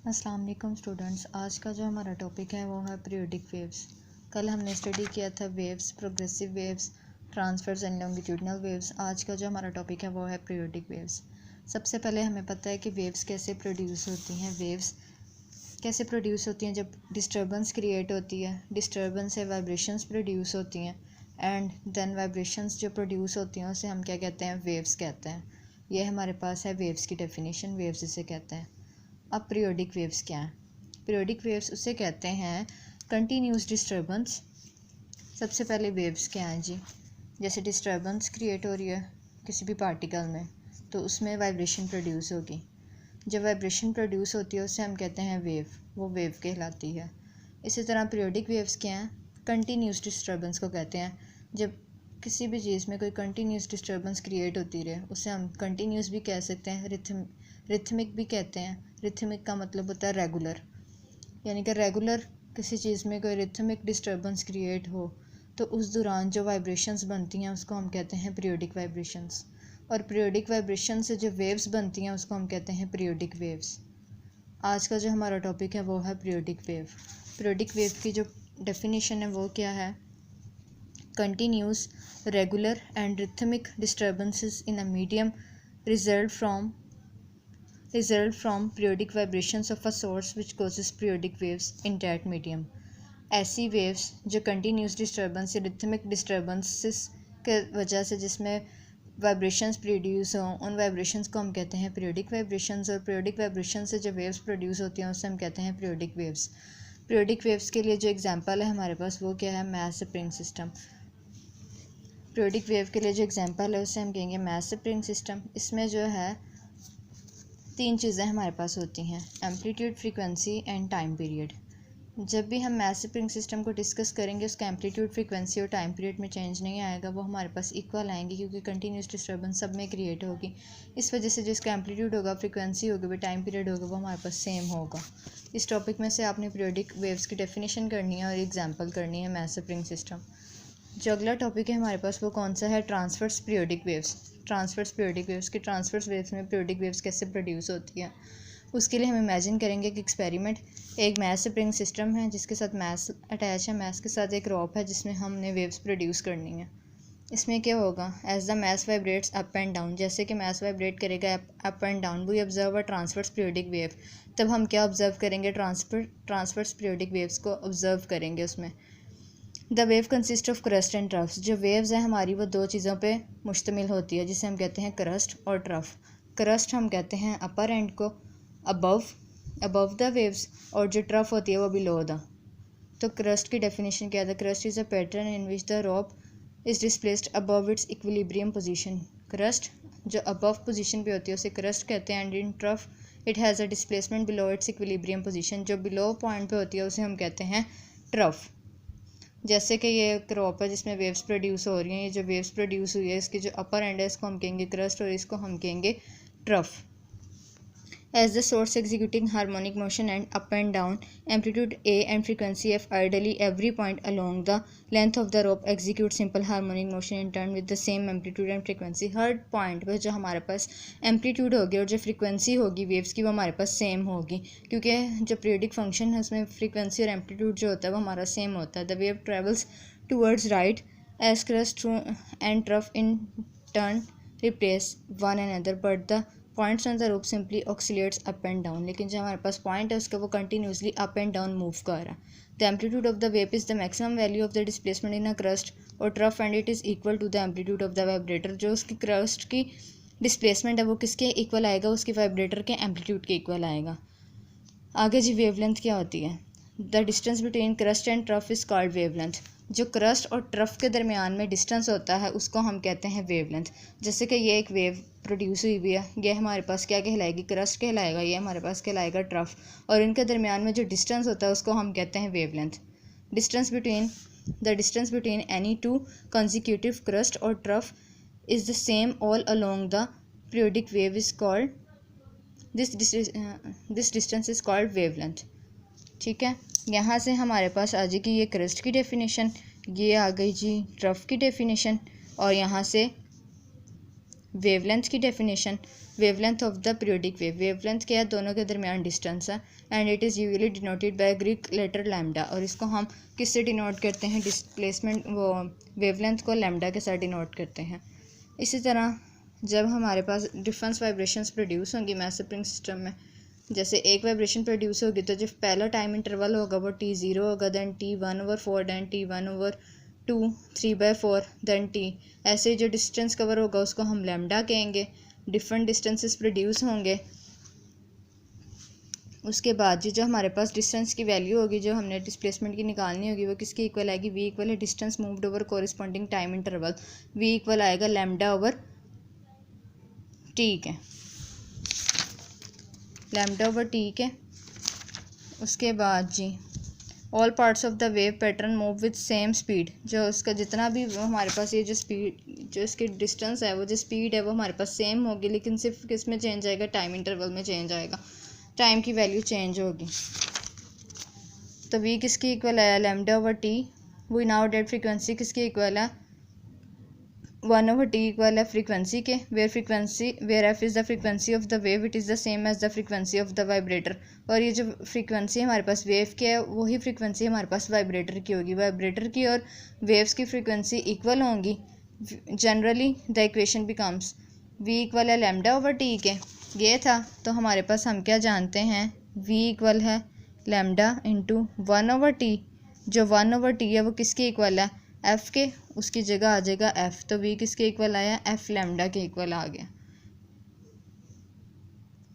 अस्सलाम वालेकुम स्टूडेंट्स। आज का जो हमारा टॉपिक है वो है पीरियोडिक वेव्स। कल हमने स्टडी किया था waves, progressive waves, transverse and longitudinal waves. आज का जो हमारा टॉपिक है वो है पीरियोडिक वेव्स। सबसे पहले हमें पता है कि वेव्स कैसे प्रोड्यूस होती हैं। वेव्स कैसे प्रोड्यूस होती हैं? जब डिस्टर्बेंस क्रिएट होती है, डिस्टर्बेंस से वाइब्रेशंस प्रोड्यूस होती हैं एंड देन वाइब्रेशंस जो प्रोड्यूस होती हैं उसे हम क्या कहते हैं? वेव्स कहते हैं। ये हमारे पास है वेव्स की डेफिनेशन, वेव्स इसे कहते हैं। अब पीरियोडिक वेव्स क्या हैं? पीरियोडिक वेव्स उसे कहते हैं कंटिन्यूस डिस्टर्बेंस। सबसे पहले वेव्स क्या हैं जी? जैसे डिस्टर्बेंस क्रिएट हो रही है किसी भी पार्टिकल में तो उसमें वाइब्रेशन प्रोड्यूस होगी। जब वाइब्रेशन प्रोड्यूस होती है उसे हम कहते हैं वेव, वो वेव कहलाती है। इसी तरह पीरियोडिक वेव्स क्या हैं? कंटिन्यूस डिस्टर्बेंस को कहते हैं। जब किसी भी चीज़ में कोई कंटिन्यूस डिस्टर्बेंस क्रिएट होती रहे उसे हम कंटिन्यूस भी कह सकते हैं, रिथमिक भी कहते हैं। रिथमिक का मतलब होता है रेगुलर, यानी कि रेगुलर किसी चीज़ में कोई रिथमिक डिस्टर्बेंस क्रिएट हो तो उस दौरान जो वाइब्रेशंस बनती हैं उसको हम कहते हैं पीरियोडिक वाइब्रेशंस। और पीरियोडिक वाइब्रेशन से जो वेव्स बनती हैं उसको हम कहते हैं पीरियोडिक वेव्स। आज का जो हमारा टॉपिक है वो है पीरियोडिक वेव। पीरियोडिक वेव की जो डेफिनेशन है वो क्या है? Continuous, regular and rhythmic disturbances in a medium result from periodic vibrations of a source which causes periodic waves in that medium। ऐसी waves जो continuous disturbance या rhythmic disturbances के वजह से जिसमें vibrations produce हों उन vibrations को हम कहते हैं periodic vibrations। और periodic vibrations से जो waves produce होती हैं उसे हम कहते हैं periodic waves। periodic waves के लिए जो example है हमारे पास वो क्या है? mass spring system। periodic wave के लिए जो example है उसे हम कहेंगे mass spring system। इसमें जो है तीन चीज़ें हमारे पास होती हैं, amplitude, frequency and time period. जब भी हम मैस स्प्रिंग सिस्टम को डिस्कस करेंगे उसका एम्पलीट्यूड, फ्रीक्वेंसी और टाइम पीरियड में चेंज नहीं आएगा, वो हमारे पास इक्वल आएंगे क्योंकि कंटिन्यूस डिस्टर्बेंस सब में क्रिएट होगी। इस वजह से जिसका एम्पलीट्यूड होगा, फ्रीक्वेंसी होगी, भी टाइम पीरियड होगा, वो हमारे पास सेम होगा। इस टॉपिक में से आपने पीरियोडिक वेव्स की डेफिनेशन करनी है और एग्जाम्पल करनी है मैस स्प्रिंग सिस्टम। जो अगला टॉपिक है हमारे पास वो कौन सा है? Transverse periodic waves. Transverse periodic waves की ट्रांसवर्स वेव्स में पीरियोडिक वेव्स कैसे प्रोड्यूस होती है उसके लिए हम इमेजिन करेंगे कि एक्सपेरिमेंट, एक मैस स्प्रिंग सिस्टम है जिसके साथ मैस अटैच है, मैस के साथ एक रॉप है जिसमें हमने वेव्स प्रोड्यूस करनी है। इसमें क्या होगा? As the mass vibrates up and down, जैसे कि मैस वाइब्रेट करेगा up and down, we observe a transverse periodic wave. तब हम क्या ऑब्जर्व करेंगे? ट्रांसवर्स पीरियोडिक वेव्स को ऑब्जर्व करेंगे। उसमें the wave consist of crest and troughs. जो वेव्स हैं हमारी वो दो चीज़ों पे मुश्तमिल होती है जिसे हम कहते हैं क्रस्ट और ट्रफ। क्रस्ट हम कहते हैं अपर एंड को, अबव द वेव्स, और जो ट्रफ होती है वो बिलो द। तो क्रस्ट की डेफिनेशन क्या है? The crest is a pattern in which the rope is displaced above its equilibrium position. Crest जो अबव पोजीशन पे होती है उसे क्रस्ट कहते हैं and in trough it has a displacement below its equilibrium position. जो बिलो पॉइंट पे होती है उसे हम कहते हैं ट्रफ। जैसे कि ये क्रॉप है जिसमें वेव्स प्रोड्यूस हो रही हैं, ये जो वेव्स प्रोड्यूस हुई है इसकी जो अपर एंड है इसको हम कहेंगे क्रस्ट और इसको हम कहेंगे trough. As the source executing harmonic motion and up and down, amplitude A and frequency F, ideally every point along the length of the rope execute simple harmonic motion in turn with the same amplitude and frequency. हर point पर जो हमारे पास amplitude होगी और जो frequency होगी waves की वो हमारे पास सेम होगी, क्योंकि जो पीरियोडिक फंक्शन है उसमें फ्रीक्वेंसी और एम्पलीट्यूड जो होता है वो हमारा सेम होता है। The wave travels towards right as crest and trough in turn replace one another but the points on the rope simply oscillates up and down. लेकिन जो हमारे पास पॉइंट है उसका वो continuously up and down move कर रहा है। The amplitude of the wave is the maximum value of the displacement in a crest और trough and it is equal to the amplitude of the vibrator. जो उसकी crust की displacement है वो किसके इक्वल आएगा? उसके वाइब्रेटर के एम्पलीट्यूड के इक्वल आएगा। आगे जी वेवलेंथ क्या होती है? The distance between crust and trough is called wavelength. जो क्रस्ट और ट्रफ के दरमियान में डिस्टेंस होता है उसको हम कहते हैं वेवलेंथ। जैसे कि ये एक वेव प्रोड्यूस हुई हुई है, ये हमारे पास क्या कहलाएगी? क्रस्ट कहलाएगा, ये हमारे पास कहलाएगा ट्रफ, और इनके दरमियान में जो डिस्टेंस होता है उसको हम कहते हैं wavelength. The distance between any two consecutive crest और trough is the same all along the periodic wave is called this distance is called wavelength. ठीक है, यहाँ से हमारे पास आ जाएगी ये क्रस्ट की डेफिनेशन, ये आ गई जी ट्रफ की डेफिनेशन, और यहाँ से वेवलेंथ की definition, wavelength of the periodic wave, wavelength क्या है, दोनों के दरमियान डिस्टेंस है, and it is usually denoted by Greek letter lambda, और इसको हम किससे डिनोट करते हैं, डिस्प्लेसमेंट वो वेवलेंथ को लैम्डा के साथ डिनोट करते हैं। इसी तरह जब हमारे पास डिफरेंस वाइब्रेशंस प्रोड्यूस होंगी मैस स्प्रिंग सिस्टम में, जैसे एक वाइब्रेशन प्रोड्यूस होगी तो जो पहला टाइम इंटरवल होगा वो T0 होगा, then T1/4, then T1/2, 3/4, then T, ऐसे जो डिस्टेंस कवर होगा उसको हम लैम्डा कहेंगे। डिफरेंट डिस्टेंसेस प्रोड्यूस होंगे। उसके बाद जो हमारे पास डिस्टेंस की वैल्यू होगी, जो हमने डिस्प्लेसमेंट की निकालनी होगी, वो किसकी इक्वल आएगी, V इक्वल है distance moved over corresponding time interval, V equal आएगा λ/T के, λ/T के। उसके बाद जी all parts of the wave pattern move with same speed, जो उसका जितना भी हमारे पास ये जो स्पीड, जो इसकी डिस्टेंस है, वो जो स्पीड है वो हमारे पास सेम होगी, लेकिन सिर्फ किस में चेंज आएगा, टाइम इंटरवल में चेंज आएगा, टाइम की वैल्यू चेंज होगी। तो V किसकी इक्वल है, λ/T। We now that frequency किसकी इक्वल है, 1/T इक्वल है फ्रीक्वेंसी के, where f is the frequency of the wave, it is the same as the frequency of the vibrator. और ये जो फ्रीक्वेंसी हमारे पास वेव की है वही फ्रीक्वेंसी हमारे पास वाइब्रेटर की होगी, वाइब्रेटर की और वेव्स की फ्रीक्वेंसी इक्वल होंगी। Generally the equation becomes V equal है λ/T के, ये था। तो हमारे पास हम क्या जानते हैं, V इक्वल है λ × 1/T, जो 1/T है वो किसके इक्वल है, F के, उसकी जगह आ जाएगा F, तो V किसके इक्वल आया, F लैम्डा के इक्वल आ गया।